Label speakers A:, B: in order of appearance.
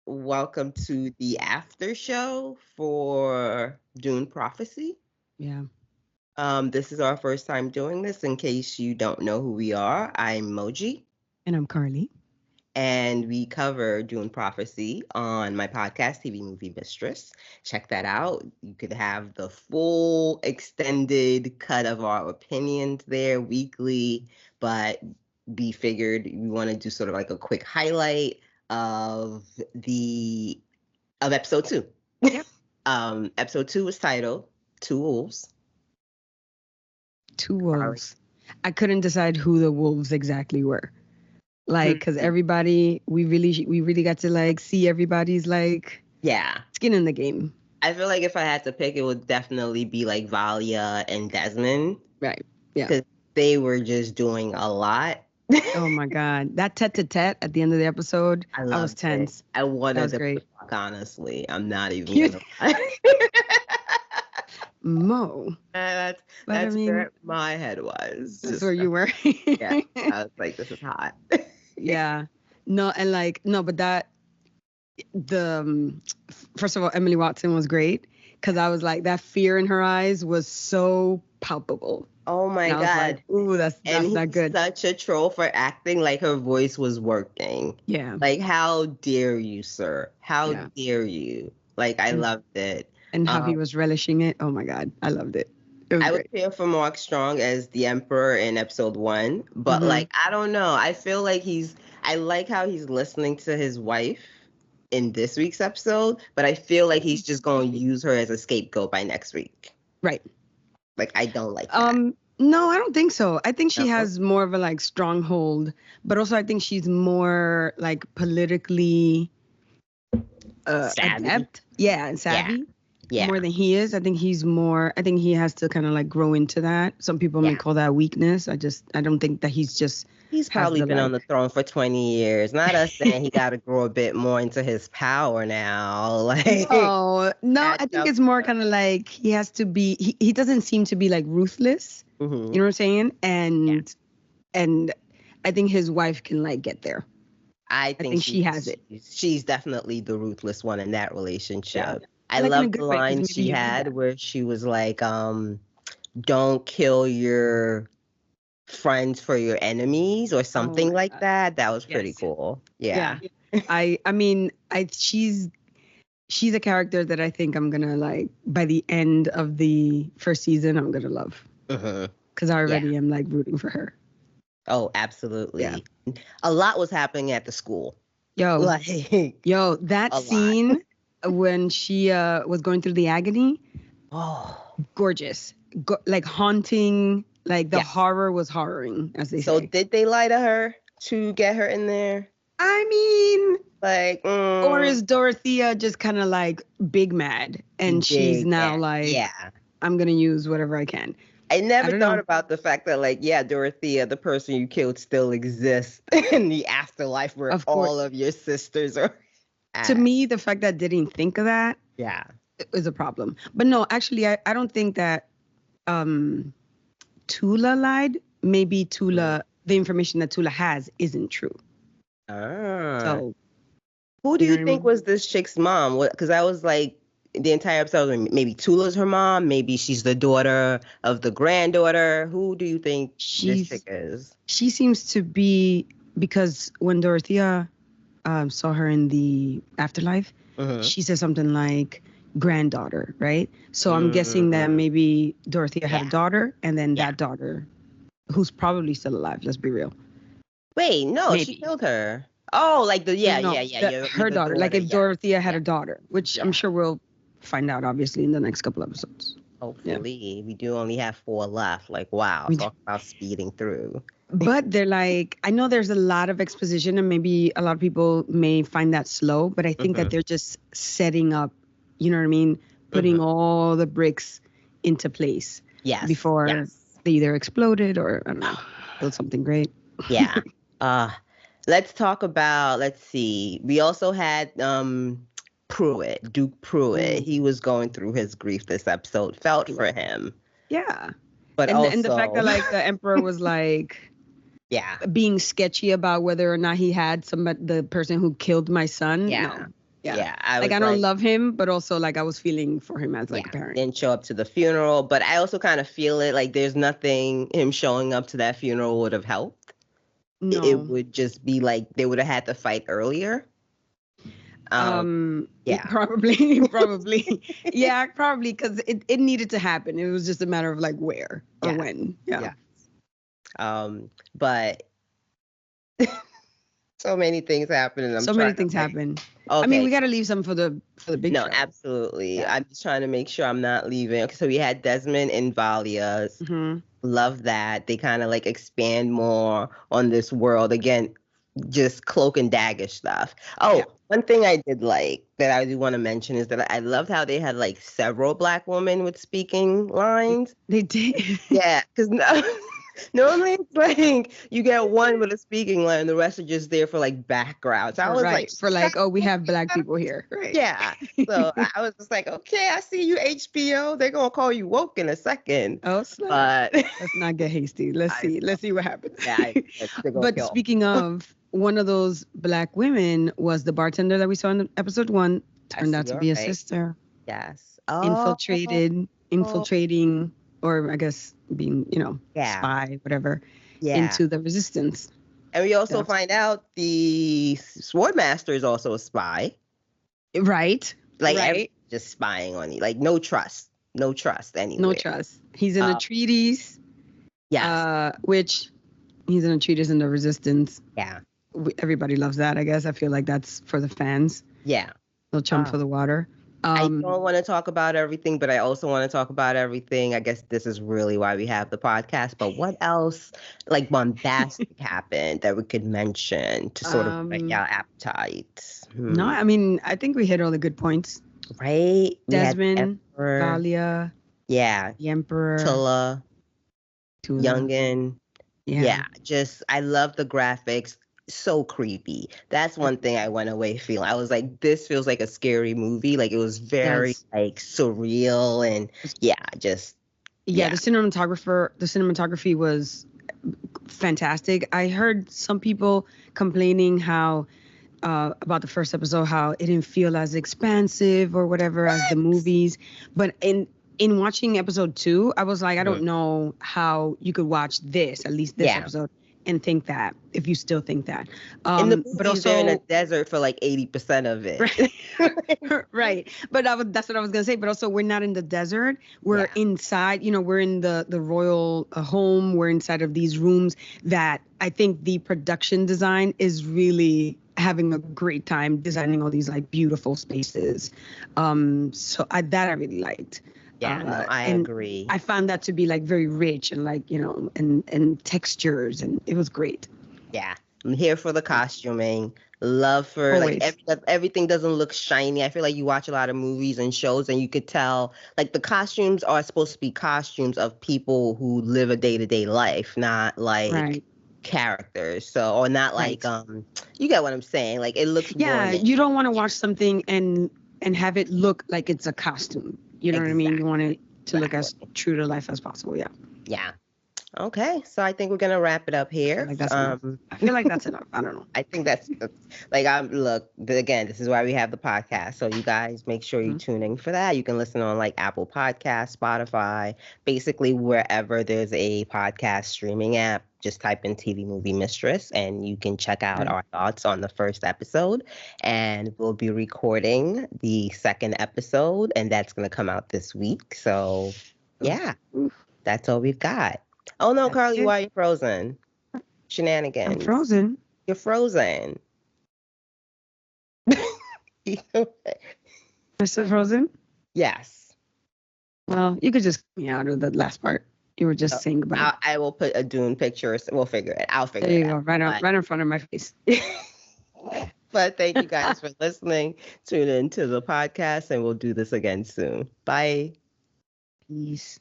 A: welcome to the after show for Dune Prophecy.
B: Yeah.
A: This is our first time doing this. In case you don't know who we are, I'm Moji,
B: And I'm Carly.
A: and we cover Dune Prophecy on my podcast, TV Movie Mistress. Check that out. You could have the full extended cut of our opinions there weekly, but we figured we want to do sort of like a quick highlight of episode 2.
B: Yep.
A: Episode 2 was titled Two Wolves.
B: Two wolves. I couldn't decide who the wolves exactly were. Like, because everybody, we really got to like see everybody's like skin in the game.
A: I feel like if I had to pick, it would definitely be like Valya and Desmond.
B: Right. Yeah.
A: Because they were just doing a lot.
B: Oh my God. That tete-a-tete at the end of the episode, I was tense.
A: I wanted to
B: great.
A: fuck, honestly. I'm not even gonna lie.
B: Mo.
A: That's where my head was.
B: That's where you were.
A: Yeah. I was like, this is hot.
B: Yeah. No, and like, no, but first of all, Emily Watson was great because I was like, that fear in her eyes was so palpable.
A: Oh my God.
B: Like, ooh, that's not good.
A: Such a troll for acting like her voice was working.
B: Yeah.
A: Like, how dare you, sir? How dare you? Like, I loved it.
B: And how he was relishing it. Oh my God. I loved it.
A: I would feel for Mark Strong as the Emperor in episode 1, but like, I don't know. I feel like I like how he's listening to his wife in this week's episode, but I feel like he's just going to use her as a scapegoat by next week.
B: Right.
A: Like, I don't like that.
B: No, I don't think so. I think she has more of a like stronghold, but also I think she's more like politically adept. Yeah, and savvy. Yeah. More than he is. I think he has to kind of like grow into that. Some people may call that weakness. I don't think that he's
A: probably been on the throne for 20 years. Not us saying he got to grow a bit more into his power now. Like,
B: no, I think it's more kind of like he has to be, he doesn't seem to be like ruthless. You know what I'm saying? And I think his wife can like get there.
A: I think
B: she has it.
A: She's definitely the ruthless one in that relationship. Yeah. I
B: like
A: love the line she had where she was like, don't kill your friends for your enemies or something like that. That was pretty cool. Yeah.
B: I mean, she's a character that I think I'm gonna like by the end of the first season. I'm gonna love because I already am like rooting for her.
A: Oh, absolutely. Yeah. A lot was happening at the school.
B: That scene when she was going through the agony. Oh, gorgeous. Like haunting. Like the horror was horroring, as they say.
A: So did they lie to her to get her in there?
B: I mean,
A: like,
B: or is Dorothea just kind of like big mad and she's now like, I'm going to use whatever I can.
A: I never thought about the fact that like, Dorothea, the person you killed still exists in the afterlife where all of your sisters are at.
B: To me, the fact that they didn't think of that is a problem. But no, actually, I don't think that Tula lied. Maybe Tula, the information that Tula has isn't true. So,
A: who do you think was this chick's mom? Because I was like, the entire episode, maybe Tula's her mom, maybe she's the daughter of the granddaughter. Who do you think this chick is?
B: She seems to be, because when Dorothea saw her in the afterlife, she said something like granddaughter, right? So I'm guessing that maybe Dorothea had a daughter, and then that daughter, who's probably still alive, let's be real.
A: Wait, no, she killed her. Oh, like
B: her daughter. Like if Dorothea had a daughter, which I'm sure we'll find out obviously in the next couple episodes.
A: Hopefully. We do only have 4 left. Like, wow, talk about speeding through.
B: But they're like, I know there's a lot of exposition and maybe a lot of people may find that slow, but I think that they're just setting up, you know what I mean? Putting all the bricks into place before they either exploded or, I don't know, build something great.
A: Yeah. Let's talk about, let's see. We also had Duke Pruitt. He was going through his grief this episode. Felt for him.
B: Yeah. But and the fact that like the Emperor was like being sketchy about whether or not he had the person who killed my son.
A: Yeah.
B: No. Yeah.
A: Yeah, I
B: Like
A: was
B: I don't love him, but also like I was feeling for him as like a parent.
A: Didn't show up to the funeral, but I also kind of feel it like there's nothing him showing up to that funeral would have helped. It
B: No.
A: would just be like they would have had to fight earlier. Yeah.
B: Probably. Yeah, probably because it needed to happen. It was just a matter of like where or when. Yeah.
A: But so many things happen, and I'm
B: so
A: trying
B: many things
A: to, like,
B: happen.
A: okay.
B: I mean, we got to leave some for the big
A: No,
B: show.
A: absolutely.
B: Yeah.
A: I'm just trying to make sure I'm not leaving. Okay, so we had Desmond and Valya's. Love that. They kind of like expand more on this world. Again, just cloak and dagger stuff. One thing I did like that I do want to mention is that I loved how they had like several Black women with speaking lines.
B: They did.
A: Yeah, because normally it's like you get one with a speaking line, and the rest are just there for like background. So I was like,
B: for like, oh, we have Black people here. Right.
A: Yeah. So I was just like, okay, I see you, HBO. They're gonna call you woke in a second.
B: Oh,
A: but
B: let's not get hasty. Let's see what happens.
A: Yeah,
B: but speaking of, one of those Black women was the bartender that we saw in episode 1. Turned out to be a sister.
A: Yes.
B: Infiltrating, or I guess being, spy, whatever, into the resistance.
A: And we also find out the Sword Master is also a spy.
B: Right.
A: Like just spying on you. Like no trust anywhere.
B: No trust. He's in a treatise.
A: Yes.
B: Which he's in a treatise in the resistance.
A: Yeah.
B: Everybody loves that, I guess. I feel like that's for the fans.
A: Yeah.
B: They'll jump for the water.
A: I don't want to talk about everything, but I also want to talk about everything. I guess this is really why we have the podcast. But what else, like bombastic, happened that we could mention to sort of break our appetite?
B: No, I mean, I think we hit all the good points.
A: Right?
B: Desmond, Valya.
A: Yeah.
B: The Emperor.
A: Tula. Youngin. Yeah. Just, I love the graphics. So creepy. That's one thing I went away feeling. I was like, this feels like a scary movie. Like it was very like surreal and just
B: the cinematography was fantastic. I heard some people complaining how about the first episode, how it didn't feel as expansive or whatever as the movies. But in watching episode 2, I was like, I don't know how you could watch this, at least this episode, and think that, if you still think that.
A: In the movies, but also, they're in a desert for like 80% of it.
B: Right. But that's what I was going to say. But also, we're not in the desert. We're inside, we're in the royal home. We're inside of these rooms that I think the production design is really having a great time designing all these like beautiful spaces. So I really liked.
A: Yeah, I agree.
B: I found that to be like very rich and like, and textures, and it was great.
A: Yeah. I'm here for the costuming. Love for
B: Always.
A: Like everything doesn't look shiny. I feel like you watch a lot of movies and shows and you could tell like the costumes are supposed to be costumes of people who live a day-to-day life, not like characters. So, or not like you get what I'm saying? Like it looks
B: you don't want to watch something and have it look like it's a costume. You know what I mean? You want it to look as true to life as possible. Yeah.
A: Yeah. Okay. So I think we're going to wrap it up here.
B: I feel like that's enough. I don't know.
A: I think that's like, look, again, this is why we have the podcast. So you guys make sure you tune in for that. You can listen on like Apple Podcasts, Spotify, basically wherever there's a podcast streaming app. Just type in TV Movie Mistress and you can check out our thoughts on the first episode. And we'll be recording the second episode, and that's going to come out this week. So, yeah, that's all we've got. Oh, no, Carly, why are you frozen? Shenanigans.
B: I'm frozen.
A: You're frozen.
B: You're still frozen?
A: Yes.
B: Well, you could just cut me out of the last part. You were just saying goodbye.
A: I will put a Dune picture. We'll figure it. I'll figure it out.
B: There you go. Right in front of my face.
A: But thank you guys for listening. Tune in to the podcast, and we'll do this again soon. Bye.
B: Peace.